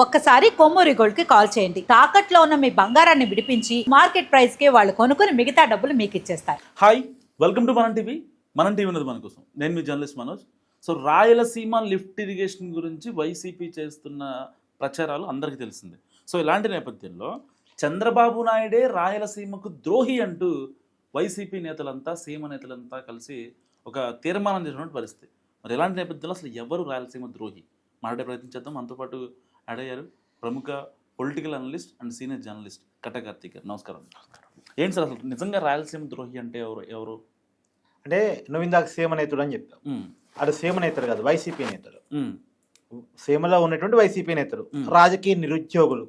ఒక్కసారి కొమ్మూరి గోల్డ్ కి కాల్ చేయండి. తాకట్లో ఉన్న మీ బంగారాన్ని విడిపించి మార్కెట్ ప్రైస్ కి వాళ్ళు కొనుక్కుని మిగతా డబ్బులు మీకు ఇచ్చేస్తారు. Hi, welcome to Manam TV. Manam TV ఉన్నది మన కోసం. నేను మీ journalist Manoj. So Rayalaseema lift irrigation గురించి వైసీపీ చేస్తున్న ప్రచారాలు అందరికీ తెలిసిందే. సో ఇలాంటి నేపథ్యంలో చంద్రబాబు నాయుడే రాయలసీమకు ద్రోహి అంటూ వైసీపీ నేతలంతా సీమ నేతలంతా కలిసి ఒక తీర్మానం చేసినటువంటి పరిస్థితి. మరి ఇలాంటి నేపథ్యంలో అసలు ఎవరు రాయలసీమ ద్రోహి మాట్లాడే ప్రయత్నం చేద్దాం. మనతో పాటు అయ్యారు ప్రముఖ political analyst and senior journalist కట్ట కార్తీక్ గారు. నమస్కారం. ఏంటి సార్ అసలు నిజంగా రాయలసీమ ద్రోహి అంటే ఎవరు? అంటే నువ్వు ఇందాక సీమ నేతడు అని చెప్పావు. అది సీమ నేతడు కాదు, వైసీపీ నేతడు. సీమలో ఉన్నటువంటి వైసీపీ నేతలు, రాజకీయ నిరుద్యోగులు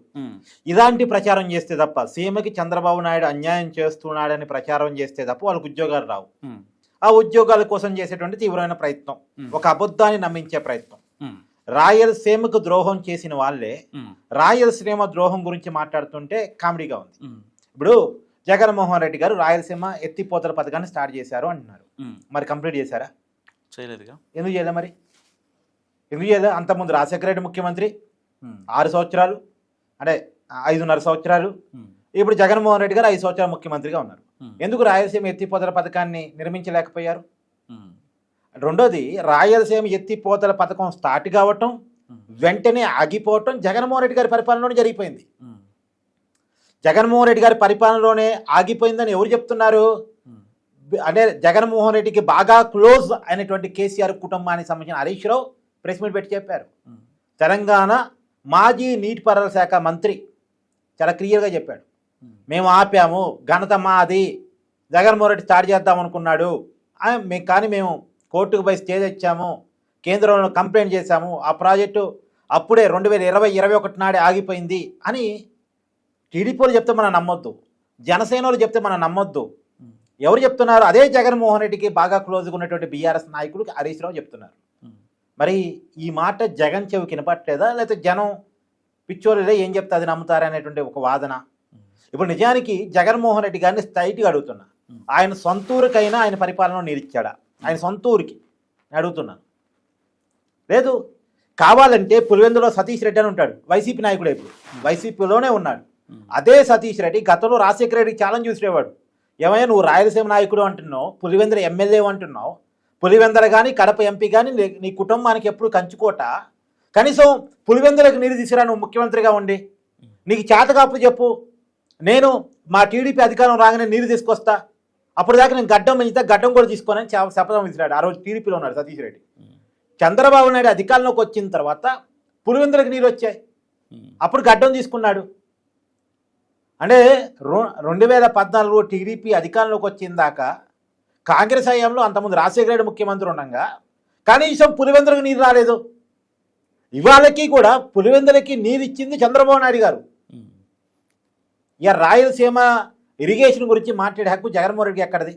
ఇలాంటి ప్రచారం చేస్తే తప్ప, సీమకి చంద్రబాబు నాయుడు అన్యాయం చేస్తున్నాడని ప్రచారం చేస్తే తప్ప వాళ్ళకి ఉద్యోగాలు రావు. ఆ ఉద్యోగాల కోసం చేసేటువంటి తీవ్రమైన ప్రయత్నం, ఒక అబద్ధాన్ని నమ్మించే ప్రయత్నం. రాయలసీమకు ద్రోహం చేసిన వాళ్ళే రాయలసీమ ద్రోహం గురించి మాట్లాడుతుంటే కామెడీగా ఉంది. ఇప్పుడు జగన్మోహన్ రెడ్డి గారు రాయలసీమ ఎత్తిపోతల పథకాన్ని స్టార్ట్ చేశారు అంటున్నారు. మరి కంప్లీట్ చేశారా? చేయలేదుగా. ఎందుకు చేయలే? మరి ఎందుకు చేయలే? అంతకుముందు రాజశేఖర రెడ్డి ముఖ్యమంత్రి 6 సంవత్సరాలు, అంటే 5.5 సంవత్సరాలు. ఇప్పుడు జగన్మోహన్ రెడ్డి గారు 5 సంవత్సరాలు ముఖ్యమంత్రిగా ఉన్నారు. ఎందుకు రాయలసీమ ఎత్తిపోతల పథకాన్ని నిర్మించలేకపోయారు? రెండోది, రాయలసీమ ఎత్తిపోతల పథకం స్టార్ట్ కావటం వెంటనే ఆగిపోవటం జగన్మోహన్ రెడ్డి గారి పరిపాలనలోనే జరిగిపోయింది. జగన్మోహన్ రెడ్డి గారి పరిపాలనలోనే ఆగిపోయిందని ఎవరు చెప్తున్నారు? అంటే జగన్మోహన్ రెడ్డికి బాగా క్లోజ్ అయినటువంటి కేసీఆర్ కుటుంబానికి సంబంధించిన హరీష్ రావు ప్రెస్ మీట్ పెట్టి చెప్పారు. తెలంగాణ మాజీ నీటిపారుదల శాఖ మంత్రి చాలా క్లియర్గా చెప్పాడు, మేము ఆపాము, ఘనత మాది, జగన్మోహన్ రెడ్డి స్టార్ట్ చేద్దాం అనుకున్నాడు, కానీ మేము కోర్టుకు పోయి స్టే తెచ్చాము, కేంద్రంలో కంప్లైంట్ చేశాము, ఆ ప్రాజెక్టు అప్పుడే 2020-21 నాడే ఆగిపోయింది అని టీడీపీలు చెప్తే మనం నమ్మొద్దు, జనసేనలు చెప్తే మనం నమ్మొద్దు. ఎవరు చెప్తున్నారు? అదే జగన్మోహన్ రెడ్డికి బాగా క్లోజ్గా ఉన్నటువంటి బీఆర్ఎస్ నాయకులు హరీష్ రావు చెప్తున్నారు. మరి ఈ మాట జగన్ చెవికి వినపట్లేదా, లేకపోతే జనం పిచ్చోళ్ళే ఏం చెప్తే అది నమ్ముతారనేటువంటి ఒక వాదన. ఇప్పుడు నిజానికి జగన్మోహన్ రెడ్డి గారిని స్ట్రైట్గా అడుగుతున్నా, ఆయన సొంతూరుకైనా ఆయన పరిపాలన నిలిచాడా? ఆయన సొంతూరుకి అడుగుతున్నాను. లేదు, కావాలంటే పులివెందులో సతీష్ రెడ్డి అని ఉంటాడు, వైసీపీ నాయకుడు, ఇప్పుడు వైసీపీలోనే ఉన్నాడు. అదే సతీష్ రెడ్డి గతంలో రాజశేఖర రెడ్డికి ఛాలెంజ్ చూసేవాడు, ఏమయ్యా నువ్వు రాయలసీమ నాయకుడు అంటున్నావు, పులివెందుల ఎమ్మెల్యే అంటున్నావు, పులివెందల కానీ కడప ఎంపీ కానీ నీ కుటుంబానికి ఎప్పుడు కంచుకోట, కనీసం పులివెందులకు నీరు తీసుకురా నువ్వు ముఖ్యమంత్రిగా ఉండి, నీకు చేతకాపు చెప్పు, నేను మా టీడీపీ అధికారం రాగానే నీరు తీసుకొస్తా, అప్పుడు దాకా నేను గడ్డం పెంచితే గడ్డం కూడా తీసుకోనని శపథం విసిరాడు. ఆ రోజు టీడీపీలో ఉన్నాడు సతీష్ రెడ్డి. చంద్రబాబు నాయుడు అధికారంలోకి వచ్చిన తర్వాత పులివెందులకు నీరు వచ్చాయి, అప్పుడు గడ్డం తీసుకున్నాడు. అంటే 2014 టీడీపీ అధికారంలోకి వచ్చిన దాకా కాంగ్రెస్ హయాంలో అంతకుముందు రాజశేఖర రెడ్డి ముఖ్యమంత్రి ఉండగా కనీసం పులివెందులకు నీరు రాలేదు. ఇవాళకి కూడా పులివెందులకి నీరు ఇచ్చింది చంద్రబాబు నాయుడు గారు. ఇక రాయలసీమ ఇరిగేషన్ గురించి మాట్లాడే హక్కు జగన్మోహన్ రెడ్డి ఎక్కడిది?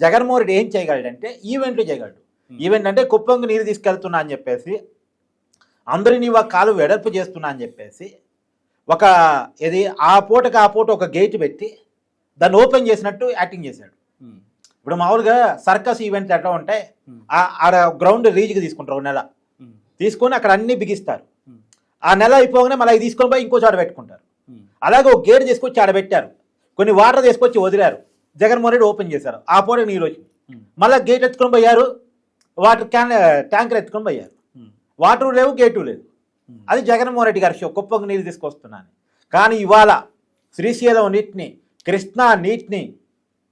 జగన్మోహన్ రెడ్డి ఏం చేయగలడంటే ఈవెంట్లు చేయగలడు. ఈవెంట్ అంటే కుప్పంకు నీరు తీసుకెళ్తున్నా అని చెప్పేసి, అందరినీ కాలు వెడల్పు చేస్తున్నా అని చెప్పేసి, ఒక ఆ పూట ఒక గేట్ పెట్టి దాన్ని ఓపెన్ చేసినట్టు యాక్టింగ్ చేశాడు. ఇప్పుడు మామూలుగా సర్కస్ ఈవెంట్స్ ఎట్లా ఉంటాయి, ఆడ గ్రౌండ్ రీజ్కి తీసుకుంటారు, 1 నెల తీసుకొని అక్కడ అన్నీ బిగిస్తారు. ఆ నెల అయిపోగానే మళ్ళీ తీసుకొని పోయి ఇంకో చోట పెట్టుకుంటారు. అలాగే ఒక గేట్ తీసుకొచ్చి ఆడ పెట్టారు, కొన్ని వాటర్ తీసుకొచ్చి వదిలారు, జగన్మోహన్ రెడ్డి ఓపెన్ చేశారు, ఆ పూట నీరు వచ్చింది. మళ్ళీ గేట్ ఎత్తుకొని పోయారు, వాటర్ ట్యాంకర్ ఎత్తుకొని పోయారు, వాటర్ లేవు, గేటు లేదు. అది జగన్మోహన్ రెడ్డి గారి షో, కుప్పంకు నీరు తీసుకొస్తున్నాను. కానీ ఇవాళ శ్రీశైలం నీటిని, కృష్ణా నీటిని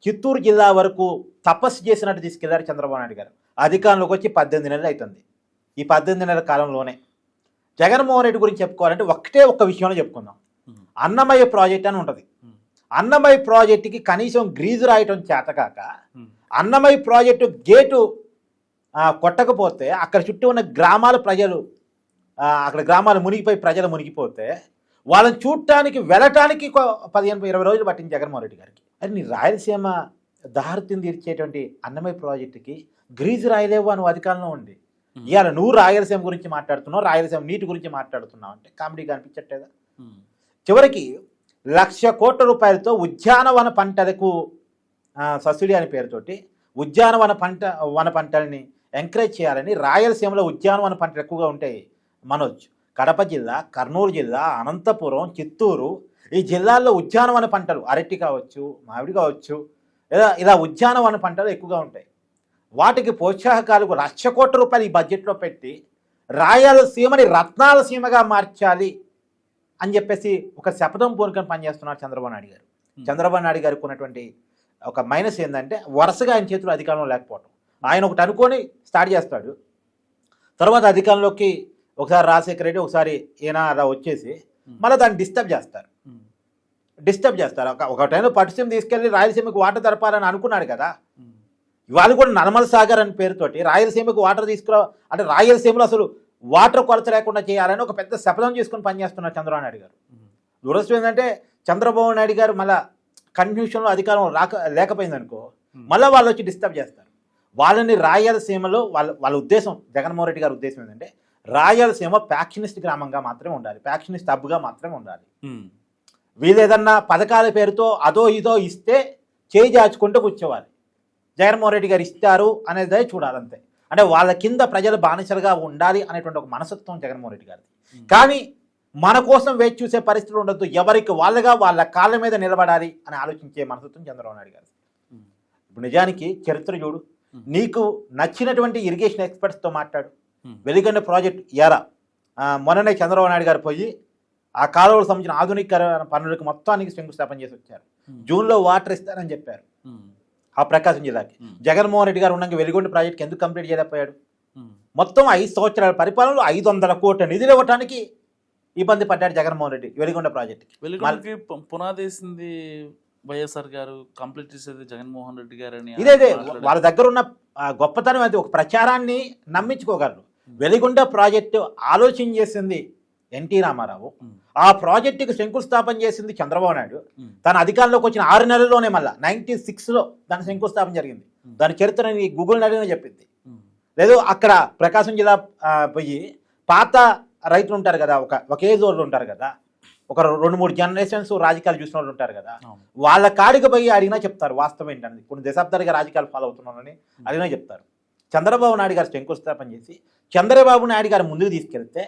చిత్తూరు జిల్లా వరకు తపస్సు చేసినట్టు తీసుకెళ్లారు చంద్రబాబు నాయుడు గారు. అధికారంలోకి వచ్చి 18 నెలలు అవుతుంది. ఈ 18 నెలల కాలంలోనే జగన్మోహన్ రెడ్డి గురించి చెప్పుకోవాలంటే ఒక్క విషయంలో చెప్పుకుందాం. అన్నమయ్య ప్రాజెక్ట్ అని ఉంటుంది. అన్నమయ్య ప్రాజెక్టుకి కనీసం గ్రీజు రాయటం చేతకాక, అన్నమయ్య ప్రాజెక్టు గేటు కొట్టకపోతే అక్కడ చుట్టూ ఉన్న గ్రామాల ప్రజలు, అక్కడ గ్రామాలు మునిగిపోయి ప్రజలు మునిగిపోతే వాళ్ళని చూడటానికి వెళ్ళటానికి 15-20 రోజులు పట్టింది జగన్మోహన్ రెడ్డి గారికి. అది నీ రాయలసీమ దారిని తీర్చేటువంటి అన్నమయ్య ప్రాజెక్టుకి గ్రీజు రాయలేవు అని అధికారంలో ఉండి, ఇవాళ నువ్వు రాయలసీమ గురించి మాట్లాడుతున్నావు, రాయలసీమ నీటి గురించి మాట్లాడుతున్నావు అంటే కామెడీగా అనిపించట్లేదా? చివరికి 1,00,000 కోట్ల రూపాయలతో ఉద్యానవన పంటలకు సబ్సిడీ అనే పేరుతోటి ఉద్యానవన వన పంటల్ని ఎంకరేజ్ చేయాలని, రాయలసీమలో ఉద్యానవన పంటలు ఎక్కువగా ఉంటాయి మనోజ్, కడప జిల్లా, కర్నూలు జిల్లా, అనంతపురం, చిత్తూరు ఈ జిల్లాల్లో ఉద్యానవన పంటలు అరటి కావచ్చు, మామిడి కావచ్చు, ఇలా ఉద్యానవన పంటలు ఎక్కువగా ఉంటాయి. వాటికి ప్రోత్సాహకాలు 1,00,000 కోట్ల రూపాయలు ఈ బడ్జెట్లో పెట్టి రాయలసీమని రత్నాలసీమగా మార్చాలి అని చెప్పేసి ఒక శపథం పూర్వకం పనిచేస్తున్నారు చంద్రబాబు నాయుడు గారు. చంద్రబాబు నాయుడు గారికి ఉన్నటువంటి ఒక మైనస్ ఏంటంటే వరుసగా ఆయన చేతిలో అధికారంలో లేకపోవడం. ఆయన ఒకటి అనుకొని స్టార్ట్ చేస్తాడు, తర్వాత అధికారంలోకి ఒకసారి రాజశేఖర రెడ్డి, ఒకసారి ఈయన అలా వచ్చేసి మళ్ళీ దాన్ని డిస్టర్బ్ చేస్తారు. ఒక టైంలో పట్టుసీమ తీసుకెళ్ళి రాయలసీమకు వాటర్ జరపాలని అనుకున్నాడు కదా. ఇవాళ కూడా నర్మల్ సాగర్ అని పేరుతోటి రాయలసీమకు వాటర్ అంటే రాయలసీమలో అసలు వాటర్ కొరత లేకుండా చేయాలని ఒక పెద్ద శపథం చేసుకుని పనిచేస్తున్నారు చంద్రబాబు నాయుడు గారు. దురదృష్టం ఏంటంటే చంద్రబాబు నాయుడు గారు మళ్ళీ కన్ఫ్యూషన్లో అధికారం లేకపోయిందనుకో, మళ్ళీ వాళ్ళు వచ్చి డిస్టర్బ్ చేస్తారు. వాళ్ళని రాయలసీమలో వాళ్ళ ఉద్దేశం, జగన్మోహన్ రెడ్డి గారి ఉద్దేశం ఏంటంటే రాయలసీమ ఫ్యాక్షనిస్ట్ గ్రామంగా మాత్రమే ఉండాలి, ఫ్యాక్షనిస్ట్ హబ్గా మాత్రమే ఉండాలి. వీళ్ళు ఏదన్నా పథకాల పేరుతో అదో ఇదో ఇస్తే చేయి జాచుకుంటూ కూర్చోవాలి. జగన్మోహన్ రెడ్డి గారు ఇస్తారు అనేదే చూడాలంతే. అంటే వాళ్ళ కింద ప్రజలు బానిసలుగా ఉండాలి అనేటువంటి ఒక మనస్తత్వం జగన్మోహన్ రెడ్డి గారిది. కానీ మన కోసం వేచి చూసే పరిస్థితులు ఉండొద్దు, ఎవరికి వాళ్ళగా వాళ్ళ కాళ్ళ మీద నిలబడాలి అని ఆలోచించే మనస్తత్వం చంద్రబాబు నాయుడు గారు. ఇప్పుడు నిజానికి చరిత్ర చూడు, నీకు నచ్చినటువంటి ఇరిగేషన్ ఎక్స్పర్ట్స్తో మాట్లాడు. వెలిగొండ ప్రాజెక్ట్ మొన్ననే చంద్రబాబు నాయుడు గారు పోయి ఆ కాలువలకు సంబంధించిన ఆధునికరణ పనులకు మొత్తానికి శంకుస్థాపన చేసి వచ్చారు. జూన్లో వాటర్ ఇస్తారని చెప్పారు ఆ ప్రకాశం జిల్లాకి. జగన్మోహన్ రెడ్డి గారు ఉండగా వెలిగొండ ప్రాజెక్ట్కి ఎందుకు కంప్లీట్ చేయలేకపోయాడు? మొత్తం 5 సంవత్సరాల పరిపాలనలో 500 కోట్ల నిధులు ఇవ్వడానికి ఇబ్బంది పడ్డాడు జగన్మోహన్ రెడ్డి వెలిగొండ ప్రాజెక్ట్కి. వెలిగొండకి పునాదేసింది వైఎస్ఆర్ గారు, కంప్లీట్ చేసేది జగన్మోహన్ రెడ్డి గారు అని ఇదే వాళ్ళ దగ్గర ఉన్న గొప్పతనం అది. ఒక ప్రచారాన్ని నమ్మించుకోగలరు. వెలిగొండ ప్రాజెక్టు ఆలోచన చేసింది ఎన్టీ రామారావు, ఆ ప్రాజెక్టుకి శంకుస్థాపన చేసింది చంద్రబాబు నాయుడు. తన అధికారంలోకి వచ్చిన 6 నెలల్లోనే మళ్ళీ 96లో దాని శంకుస్థాపన జరిగింది. దాని చరిత్రని గూగుల్ నడిగిన చెప్పింది. లేదు అక్కడ ప్రకాశం జిల్లా పోయి పాత రైతులు ఉంటారు కదా, ఒక ఏజ్ వాళ్ళు ఉంటారు కదా, ఒక 2-3 జనరేషన్స్ రాజకీయాలు చూసిన వాళ్ళు ఉంటారు కదా, వాళ్ళ కాడికి పోయి అడిగినా చెప్తారు వాస్తవం ఏంటనేది. కొన్ని దశాబ్దాలుగా రాజకీయాలు ఫాలో అవుతున్నారని అడిగినా చెప్తారు. చంద్రబాబు నాయుడు గారు శంకుస్థాపన చేసి చంద్రబాబు నాయుడు గారు ముందుకు తీసుకెళ్తే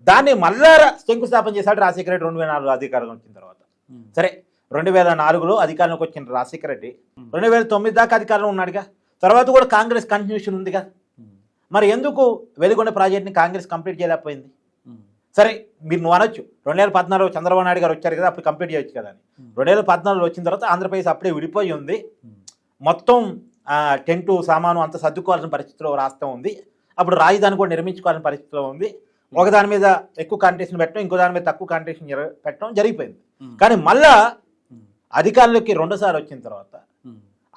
దాన్ని మళ్ళా శంకుస్థాపన చేశాడు రాజశేఖర రెడ్డి 2004 అధికారంలో వచ్చిన తర్వాత. సరే 2004లో అధికారంలోకి వచ్చిన రాజశేఖర రెడ్డి 2009 దాకా అధికారంలో ఉన్నాడుగా. తర్వాత కూడా కాంగ్రెస్ కంటిన్యూషన్ ఉందిగా. మరి ఎందుకు వెలిగొండ ప్రాజెక్ట్ని కాంగ్రెస్ కంప్లీట్ చేయలేకపోయింది? సరే నువ్వు అనొచ్చు 2014లో చంద్రబాబు నాయుడు గారు వచ్చారు కదా, అప్పుడు కంప్లీట్ చేయొచ్చు కదా అని. 2014లో వచ్చిన తర్వాత ఆంధ్రప్రదేశ్ అప్పుడే విడిపోయి ఉంది, మొత్తం టెంటు సామాను అంత సర్దుకోవాల్సిన పరిస్థితిలో రాష్ట్రం ఉంది. అప్పుడు రాజధాని కూడా నిర్మించుకోవాల్సిన పరిస్థితిలో ఉంది. ఒకదాని మీద ఎక్కువ కాంట్రిబ్యూషన్ పెట్టడం, ఇంకో దాని మీద తక్కువ కాంట్రిబ్యూషన్ పెట్టడం జరిగిపోయింది. కానీ మళ్ళా అధికారంలోకి 2సారి వచ్చిన తర్వాత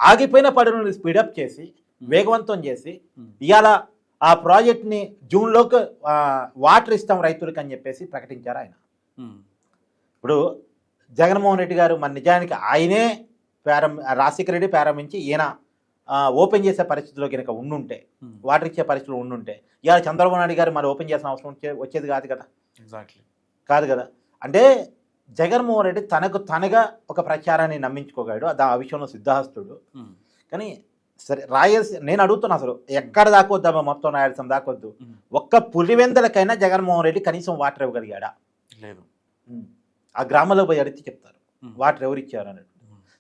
ఆగిపోయిన పనులను స్పీడప్ చేసి వేగవంతం చేసి ఇవాళ ఆ ప్రాజెక్ట్ని జూన్లోకి వాటర్ ఇస్తాం రైతులకు అని చెప్పేసి ప్రకటించారు ఆయన. ఇప్పుడు జగన్మోహన్ రెడ్డి గారు మన నిజానికి ఆయనే రాజశేఖర రెడ్డి ప్రారంభించి ఈయన ఓపెన్ చేసే పరిస్థితిలో కనుక ఉండుంటే, వాటర్ ఇచ్చే పరిస్థితులు ఉండుంటే ఇవాళ చంద్రబాబు నాయుడు గారు మరి ఓపెన్ చేసిన అవసరం వచ్చేది కాదు కదా. కాదు కదా. అంటే జగన్మోహన్ రెడ్డి తనగా ఒక ప్రచారాన్ని నమ్మించుకోగలడు, ఆ విషయంలో సిద్ధహస్తుడు. కానీ సరే నేను అడుగుతున్నా, అసలు ఎక్కడ దాకొద్దామా మొత్తం రాయలసీమ దాకొద్దు, ఒక్క పులివెందలకైనా జగన్మోహన్ రెడ్డి కనీసం వాటర్ ఇవ్వగలిగాడా? లేదు. ఆ గ్రామంలో పోయి అడిగితే చెప్తారు వాటర్ ఎవరు ఇచ్చారు అన్నట్టు.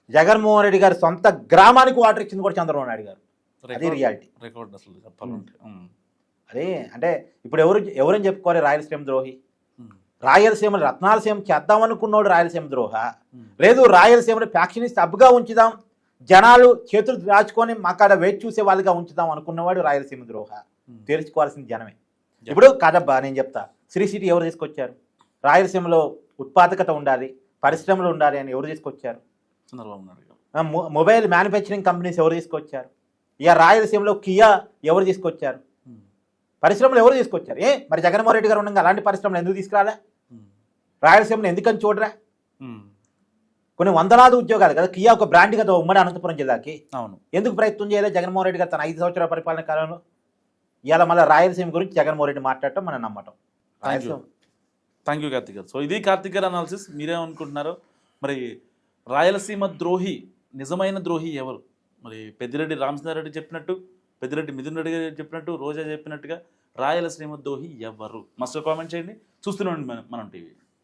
జగన్మోహన్ రెడ్డి గారు సొంత గ్రామానికి వాటర్ ఇచ్చింది కూడా చంద్రబాబు నాయుడు గారు. అదే రియాలిటీ. అదే అంటే ఇప్పుడు ఎవరని చెప్పుకోవాలి రాయలసీమ ద్రోహి? రాయలసీమను రత్నాలసీమ చేద్దామనుకున్నోడు రాయలసీమ ద్రోహ? లేదు రాయలసీమను ఫ్యాక్షనిస్ట్ హబ్గా ఉంచుదాం, జనాలు చేతులు దాచుకొని మాకాడ వేచి చూసే వాళ్ళుగా ఉంచుదాం అనుకున్నవాడు రాయలసీమ ద్రోహ? తెలుసుకోవాల్సిన జనమే. ఇప్పుడు కాదబ్బా నేను చెప్తా, శ్రీ సిటీ ఎవరు తీసుకొచ్చారు? రాయలసీమలో ఉత్పాదకత ఉండాలి, పరిశ్రమలు ఉండాలి అని ఎవరు తీసుకొచ్చారు? మొబైల్ మ్యానుఫ్యాక్చరింగ్ కంపెనీస్ ఎవరు తీసుకొచ్చారు? ఇక రాయలసీమలో కియా ఎవరు తీసుకొచ్చారు? పరిశ్రమలు ఎవరు తీసుకొచ్చారు? మరి జగన్మోహన్ రెడ్డి గారు ఉండగా అలాంటి పరిశ్రమలు ఎందుకు తీసుకురాలే? రాయలసీమను ఎందుకని చూడరా? కొన్ని వందలాది ఉద్యోగాలు కదా, కియా ఒక బ్రాండ్ కదా ఉమ్మడి అనంతపురం జిల్లాకి. అవును, ఎందుకు ప్రయత్నం చేయలేదు జగన్మోహన్ రెడ్డి గారు తన 5 సంవత్సరాల పరిపాలన కాలంలో? ఇవాళ మళ్ళీ రాయలసీమ గురించి జగన్మోహన్ రెడ్డి మాట్లాడటం మనం నమ్మటం. థ్యాంక్ యూ కార్తిక్ గారు. సో ఇది కార్తిక్ గారు అనాలిసిస్. మీరేమనుకుంటున్నారు? మరి రాయలసీమ ద్రోహి, నిజమైన ద్రోహి ఎవరు? మరి పెద్దిరెడ్డి రామచంద్రారెడ్డి చెప్పినట్టు, పెద్దిరెడ్డి మిథున్ రెడ్డి గారు చెప్పినట్టు, రోజా చెప్పినట్టుగా రాయలసీమ ద్రోహి ఎవరు? మస్ట్ కామెంట్ చేయండి. చూస్తూనే ఉండండి మనం టీవీ.